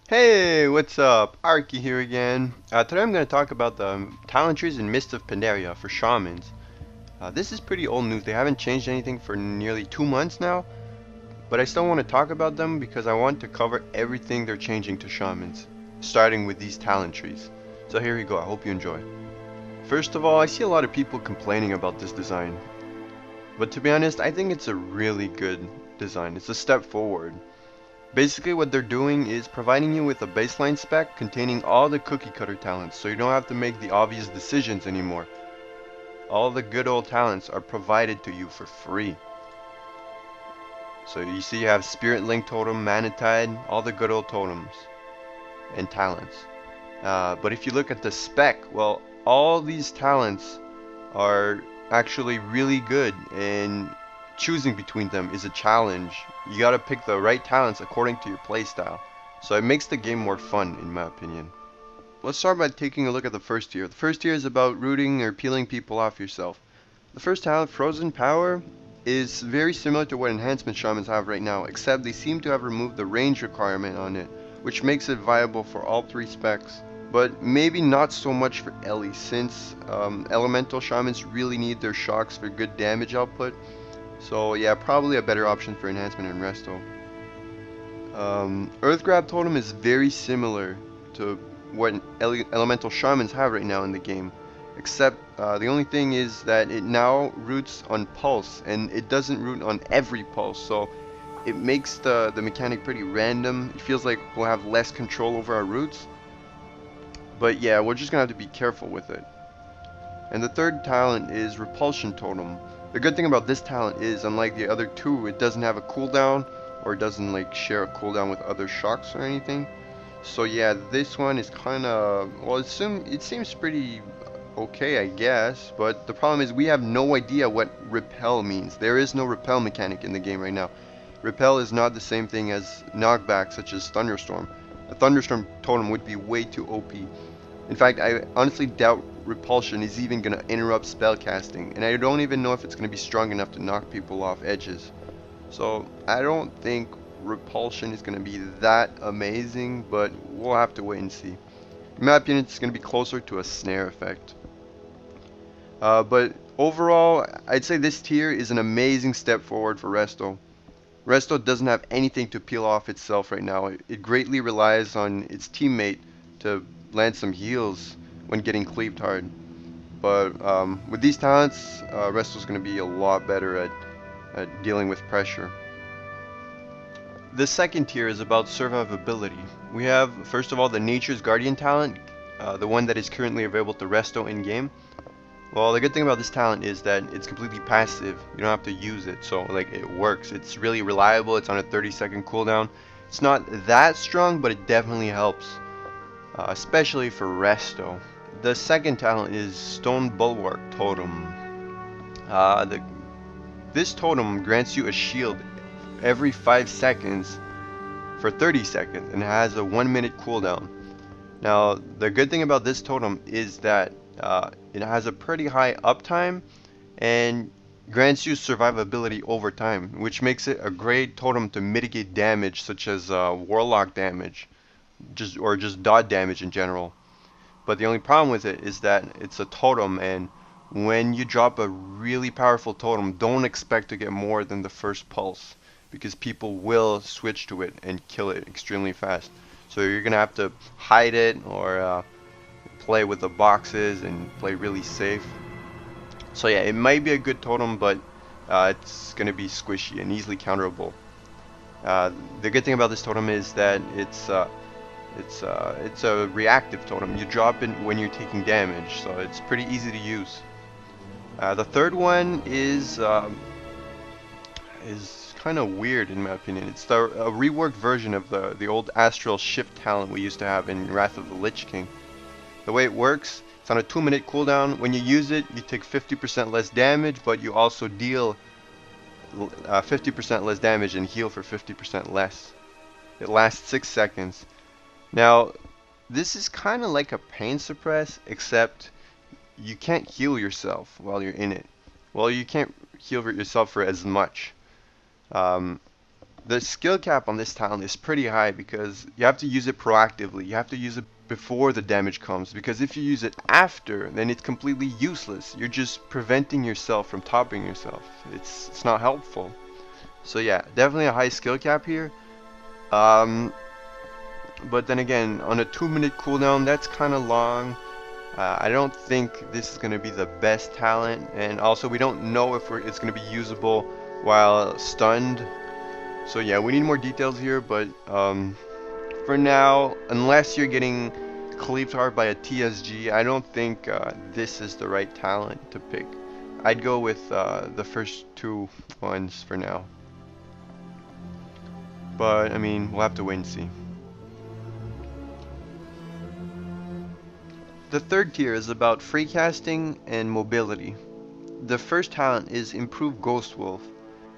Hey, what's up? Arky here again. Today I'm going to talk about the talent trees in Mists of Pandaria for Shamans. This is pretty old news. They haven't changed anything for nearly 2 months now, but I still want to talk about them because I want to cover everything they're changing to Shamans, starting with these talent trees. So here we go. I hope you enjoy. First of all, I see a lot of people complaining about this design, but to be honest, I think it's a really good design. It's a step forward. Basically what they're doing is providing you with a baseline spec containing all the cookie cutter talents, so you don't have to make the obvious decisions anymore. All the good old talents are provided to you for free. So you see you have Spirit Link Totem, Mana Tide, all the good old totems and talents. But if you look at the spec, well, all these talents are actually really good, and choosing between them is a challenge. You gotta pick the right talents according to your playstyle. So it makes the game more fun, in my opinion. Let's start by taking a look at the first tier. The first tier is about rooting or peeling people off yourself. The first talent, Frozen Power, is very similar to what enhancement shamans have right now, except they seem to have removed the range requirement on it, which makes it viable for all three specs. But maybe not so much for Ellie, since elemental shamans really need their shocks for good damage output. So yeah, probably a better option for enhancement and resto. Earth Grab Totem is very similar to what elemental shamans have right now in the game, except the only thing is that it now roots on pulse, and it doesn't root on every pulse, so it makes the mechanic pretty random. It feels like we'll have less control over our roots, but yeah, we're just gonna have to be careful with it. And the third talent is Repulsion Totem. The good thing about this talent is, unlike the other two, it doesn't have a cooldown, or it doesn't like share a cooldown with other shocks or anything. So yeah, this one is kind of, well, it seems pretty okay, I guess, but the problem is we have no idea what repel means. There is no repel mechanic in the game right now. Repel is not the same thing as knockback, such as Thunderstorm. A Thunderstorm totem would be way too OP. In fact, I honestly doubt Repulsion is even going to interrupt spellcasting, and I don't even know if it's going to be strong enough to knock people off edges. So I don't think Repulsion is going to be that amazing, but we'll have to wait and see. In my opinion, it's going to be closer to a snare effect. But overall, I'd say this tier is an amazing step forward for Resto. Resto doesn't have anything to peel off itself right now. It greatly relies on its teammate to land some heals when getting cleaved hard. But with these talents, Resto's going to be a lot better at dealing with pressure. The second tier is about survivability. We have, first of all, the Nature's Guardian talent, the one that is currently available to Resto in-game. Well, the good thing about this talent is that it's completely passive. You don't have to use it, so like it works. It's really reliable. It's on a 30-second cooldown. It's not that strong, but it definitely helps, especially for Resto. The second talent is Stone Bulwark Totem. This totem grants you a shield every 5 seconds for 30 seconds and has a 1-minute cooldown. Now, the good thing about this totem is that it has a pretty high uptime and grants you survivability over time, which makes it a great totem to mitigate damage such as warlock damage, or just dot damage in general. But the only problem with it is that it's a totem, and when you drop a really powerful totem, don't expect to get more than the first pulse, because people will switch to it and kill it extremely fast. So you're gonna have to hide it, or play with the boxes and play really safe. So yeah, it might be a good totem, but it's gonna be squishy and easily counterable. The good thing about this totem is that it's a reactive totem. You drop it when you're taking damage, so it's pretty easy to use. The third one is kind of weird in my opinion. It's a reworked version of the old Astral Shift talent we used to have in Wrath of the Lich King. The way it works, it's on a 2-minute cooldown. When you use it, you take 50% less damage, but you also deal 50% less damage and heal for 50% less. It lasts 6 seconds. Now, this is kind of like a pain suppress, except you can't heal yourself while you're in it. Well, you can't heal yourself for as much. The skill cap on this talent is pretty high because you have to use it proactively. You have to use it before the damage comes, because if you use it after, then it's completely useless. You're just preventing yourself from topping yourself. It's not helpful. So yeah, definitely a high skill cap here. But then again, on a 2-minute cooldown, that's kind of long. I don't think this is going to be the best talent, and also we don't know if it's going to be usable while stunned. So yeah, we need more details here, but for now, unless you're getting cleaved hard by a TSG, I don't think this is the right talent to pick. I'd go with the first two ones for now. But, I mean, we'll have to wait and see. The third tier is about free casting and mobility. The first talent is Improved Ghost Wolf.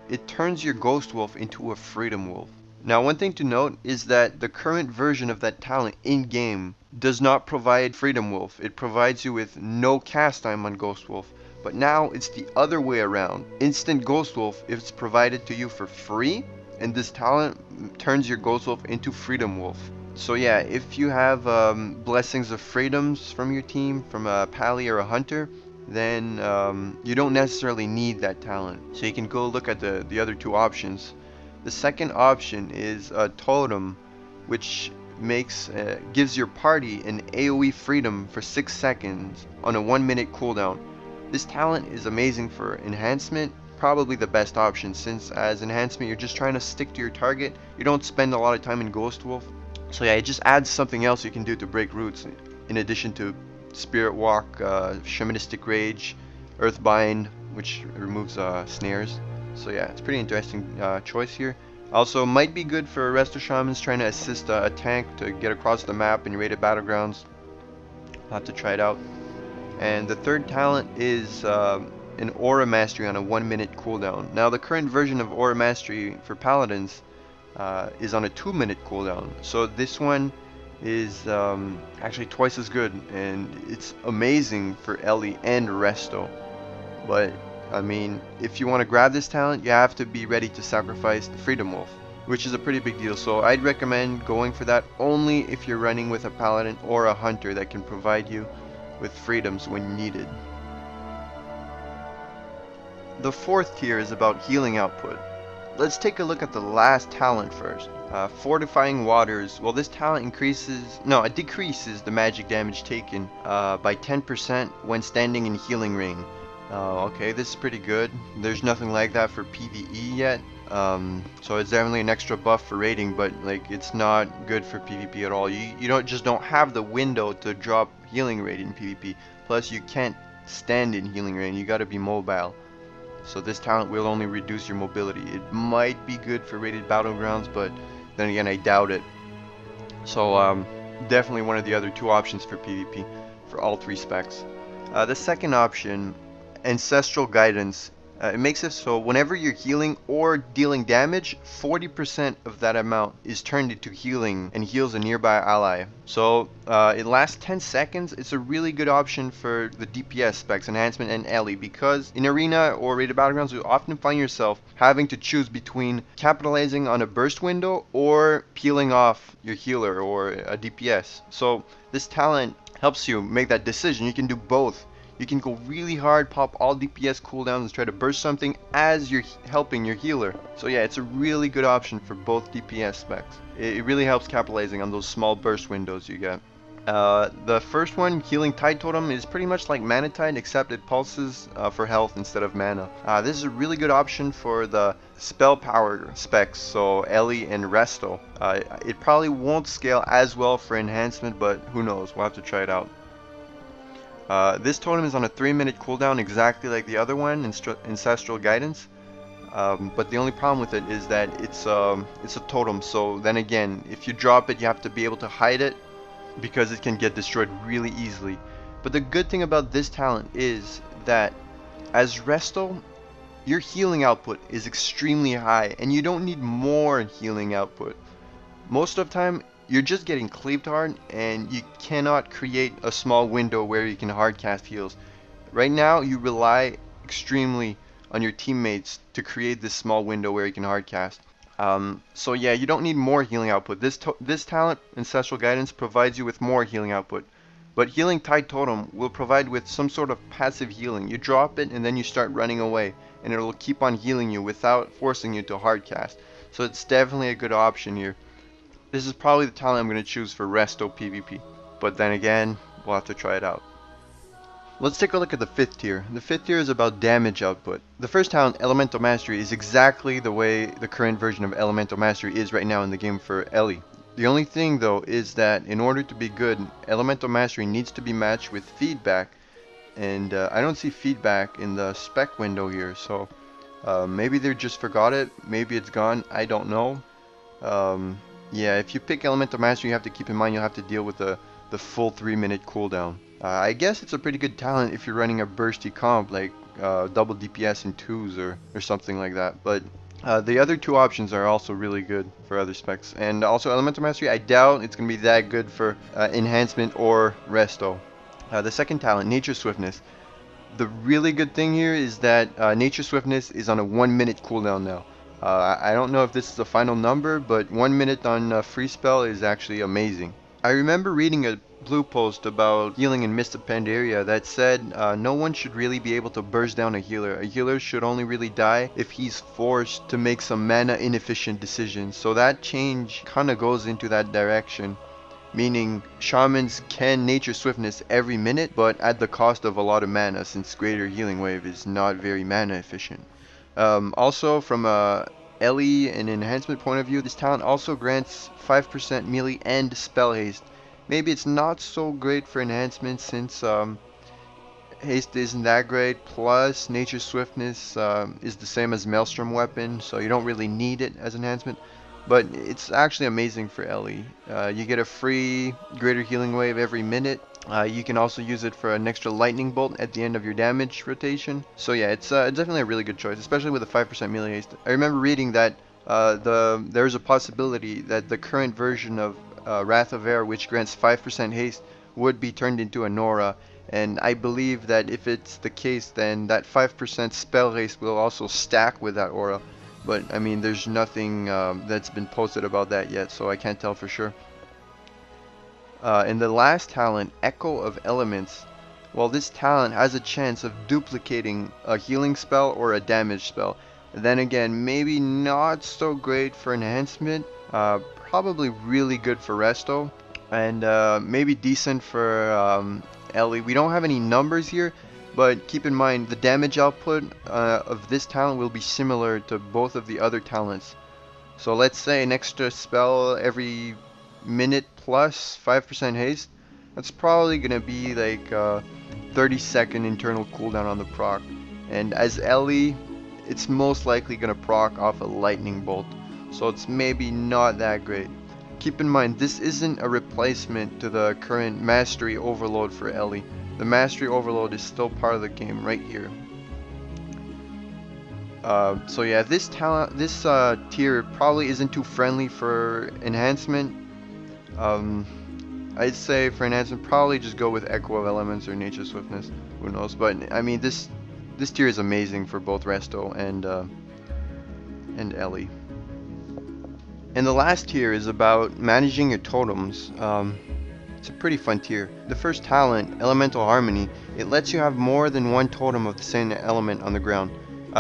It turns your Ghost Wolf into a Freedom Wolf. Now, one thing to note is that the current version of that talent in-game does not provide Freedom Wolf. It provides you with no cast time on Ghost Wolf. But now it's the other way around. Instant Ghost Wolf is provided to you for free, and this talent turns your Ghost Wolf into Freedom Wolf. So yeah, if you have Blessings of Freedoms from your team, from a Pally or a Hunter, then you don't necessarily need that talent. So you can go look at the other two options. The second option is a Totem, which gives your party an AoE freedom for 6 seconds on a 1-minute cooldown. This talent is amazing for enhancement, probably the best option, since as enhancement you're just trying to stick to your target. You don't spend a lot of time in Ghost Wolf. So yeah, it just adds something else you can do to break roots, in addition to Spirit Walk, Shamanistic Rage, Earthbind, which removes snares. So yeah, it's a pretty interesting choice here. Also, might be good for Resto Shamans trying to assist a tank to get across the map in raided battlegrounds. I'll have to try it out. And the third talent is an Aura Mastery on a 1-minute cooldown. Now, the current version of Aura Mastery for Paladins is on a 2-minute cooldown. So this one is actually twice as good, and it's amazing for Ellie and Resto. But I mean, if you want to grab this talent, you have to be ready to sacrifice the Freedom Wolf, which is a pretty big deal. So I'd recommend going for that only if you're running with a Paladin or a Hunter that can provide you with freedoms when needed. The fourth tier is about healing output. Let's take a look at the last talent first. Fortifying Waters. Well, this talent decreases the magic damage taken by 10% when standing in healing ring. Okay, this is pretty good. There's nothing like that for PvE yet. So it's definitely an extra buff for raiding, but like it's not good for PvP at all. You don't have the window to drop healing rate in PvP. Plus, you can't stand in healing rate. You got to be mobile. So this talent will only reduce your mobility. It might be good for raided battlegrounds, but then again, I doubt it. So definitely one of the other two options for PvP for all 3 specs. The second option, Ancestral Guidance. It makes it so whenever you're healing or dealing damage, 40% of that amount is turned into healing and heals a nearby ally. So it lasts 10 seconds. It's a really good option for the DPS specs, Enhancement and Ellie, because in Arena or Raided Battlegrounds, you often find yourself having to choose between capitalizing on a burst window or peeling off your healer or a DPS. So this talent helps you make that decision. You can do both. You can go really hard, pop all DPS cooldowns and try to burst something as you're helping your healer. So yeah, it's a really good option for both DPS specs. It really helps capitalizing on those small burst windows you get. The first one, Healing Tide Totem, is pretty much like Mana Tide, except it pulses for health instead of mana. This is a really good option for the spell power specs, so Ellie and Resto. It probably won't scale as well for enhancement, but who knows, we'll have to try it out. This totem is on a 3-minute cooldown, exactly like the other one, Ancestral Guidance. But the only problem with it is that it's a totem. So then again, if you drop it, you have to be able to hide it because it can get destroyed really easily. But the good thing about this talent is that as Resto, your healing output is extremely high, and you don't need more healing output. Most of the time, you're just getting cleaved hard, and you cannot create a small window where you can hardcast heals. Right now, you rely extremely on your teammates to create this small window where you can hardcast. So yeah, you don't need more healing output. This talent, Ancestral Guidance, provides you with more healing output. But Healing Tide Totem will provide with some sort of passive healing. You drop it and then you start running away, and it'll keep on healing you without forcing you to hard cast. So it's definitely a good option here. This is probably the talent I'm going to choose for Resto PvP. But then again, we'll have to try it out. Let's take a look at the 5th tier. The 5th tier is about damage output. The first talent, Elemental Mastery, is exactly the way the current version of Elemental Mastery is right now in the game for Ellie. The only thing though is that in order to be good, Elemental Mastery needs to be matched with feedback, and I don't see feedback in the spec window here, so maybe they just forgot it, maybe it's gone, I don't know. Yeah, if you pick Elemental Mastery, you have to keep in mind you'll have to deal with the full 3-minute cooldown. I guess it's a pretty good talent if you're running a bursty comp like double DPS in 2s or something like that, but the other two options are also really good for other specs. And also Elemental Mastery, I doubt it's going to be that good for Enhancement or Resto. The second talent, Nature Swiftness. The really good thing here is that Nature Swiftness is on a 1-minute cooldown now. I don't know if this is the final number, but 1 minute on free spell is actually amazing. I remember reading a blue post about healing in Mists of Pandaria that said no one should really be able to burst down a healer. A healer should only really die if he's forced to make some mana inefficient decisions. So that change kind of goes into that direction, meaning shamans can Nature Swiftness every minute, but at the cost of a lot of mana, since Greater Healing Wave is not very mana efficient. Also, from a Ellie and enhancement point of view, this talent also grants 5% melee and spell haste. Maybe it's not so great for enhancement since haste isn't that great, plus Nature Swiftness is the same as Maelstrom Weapon, so you don't really need it as enhancement. But it's actually amazing for Ellie. You get a free Greater Healing Wave every minute. You can also use it for an extra Lightning Bolt at the end of your damage rotation. So yeah, it's definitely a really good choice, especially with a 5% melee haste. I remember reading that there's a possibility that the current version of Wrath of Air, which grants 5% haste, would be turned into a Nora. And I believe that if it's the case, then that 5% spell haste will also stack with that aura. But I mean, there's nothing that's been posted about that yet, so I can't tell for sure. And the last talent, Echo of Elements. Well, this talent has a chance of duplicating a healing spell or a damage spell. Then again, maybe not so great for enhancement, probably really good for Resto, and maybe decent for Ellie. We don't have any numbers here, but keep in mind the damage output of this talent will be similar to both of the other talents. So let's say an extra spell every minute plus 5% haste. That's probably gonna be like 30-second internal cooldown on the proc. And as Ellie, it's most likely gonna proc off a lightning bolt, so it's maybe not that great. Keep in mind, this isn't a replacement to the current Mastery Overload for Ellie. The Mastery Overload is still part of the game right here. So yeah, this talent, this tier probably isn't too friendly for enhancement. I'd say for enhancement, probably just go with Echo of Elements or Nature Swiftness. Who knows? But I mean, this tier is amazing for both Resto and Ellie. And the last tier is about managing your totems. It's a pretty fun tier. The first talent, Elemental Harmony, it lets you have more than one totem of the same element on the ground.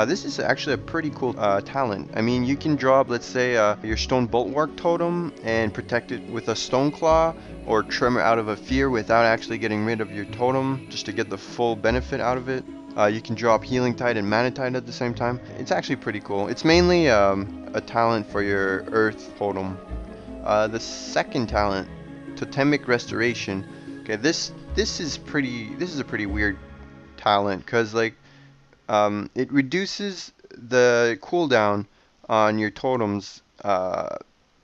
This is actually a pretty cool talent. I mean, you can drop, let's say, your Stone Bulwark totem and protect it with a Stone Claw, or Tremor out of a Fear without actually getting rid of your totem, just to get the full benefit out of it. You can drop Healing Tide and Mana Tide at the same time. It's actually pretty cool. It's mainly a talent for your Earth totem. The second talent, Totemic Restoration. Okay, this is a pretty weird talent, because like it reduces the cooldown on your totems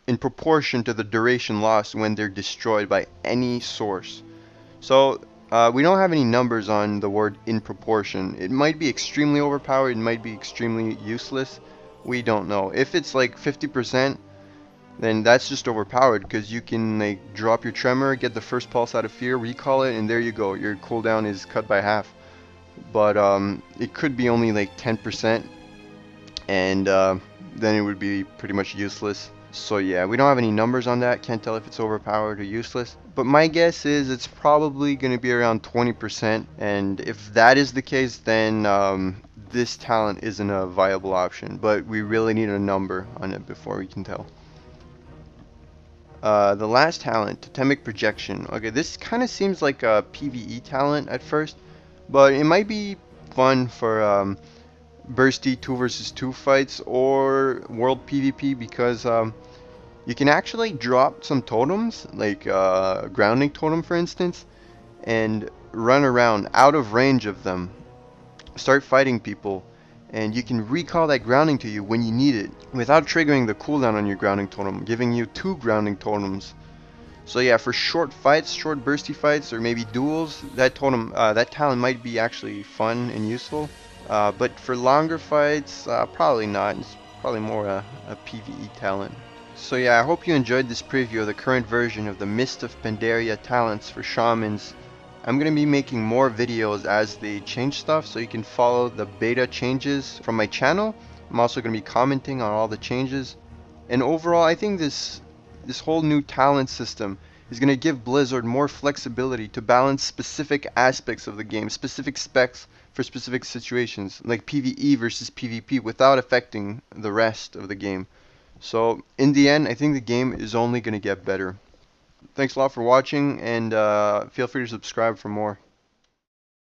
in proportion to the duration lost when they're destroyed by any source. So we don't have any numbers on the word in proportion. It might be extremely overpowered, it might be extremely useless. We don't know. If it's like 50%, then that's just overpowered, because you can like drop your Tremor, get the first Pulse out of Fear, recall it, and there you go. Your cooldown is cut by half. But it could be only like 10%, and then it would be pretty much useless. So yeah, we don't have any numbers on that. Can't tell if it's overpowered or useless. But my guess is it's probably going to be around 20%. And if that is the case, then this talent isn't a viable option. But we really need a number on it before we can tell. The last talent, Totemic Projection. Okay, this kind of seems like a PvE talent at first, but it might be fun for bursty 2 versus 2 fights or world PvP because you can actually drop some totems, like grounding totem for instance, and run around out of range of them, start fighting people, and you can recall that grounding to you when you need it without triggering the cooldown on your grounding totem, giving you 2 grounding totems. So yeah, for short fights, short bursty fights, or maybe duels, that talent might be actually fun and useful. But for longer fights, probably not. It's probably more a PvE talent. So yeah, I hope you enjoyed this preview of the current version of the Mists of Pandaria talents for Shamans. I'm going to be making more videos as they change stuff, so you can follow the beta changes from my channel. I'm also going to be commenting on all the changes. And overall, I think this whole new talent system is going to give Blizzard more flexibility to balance specific aspects of the game, specific specs for specific situations, like PvE versus PvP, without affecting the rest of the game. So in the end, I think the game is only going to get better. Thanks a lot for watching, and feel free to subscribe for more.